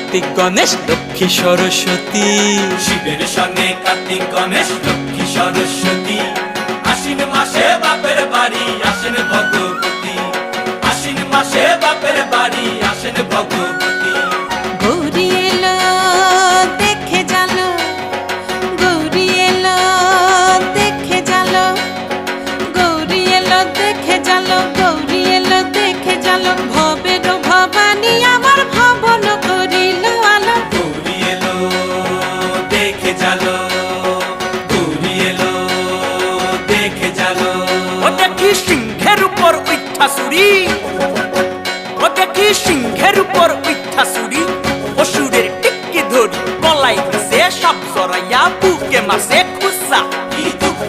কার্তিক গণেশ লক্ষ্মী সরস্বতী। শিবের সঙ্গে কার্তিক গণেশ লক্ষ্মী সরস্বতী। আশ্বিন মাসে বাপের বাড়ি আসেন ভগবতী। আশ্বিন মাসে বাপের বাড়ি আসেন ভগবতী। গৌরী এলো দেখে জালো, গৌরী এলো দেখে জালো, গৌরী এলো দেখে জালো, গৌরী এলো দেখে জালো। ভবের ভবানী আমার ভবন করিল আলো। গৌরী এলো দেখে জালো, গৌরী এলো দেখে জালো। ও দেখি সিংহের উপর উঠা চুরি, ও দেখি সিংহের উপর উঠা চুরি। অসুরের টিক্কি ধরি গলায় গেছে সাপ জড়াইয়া বুকে মাসে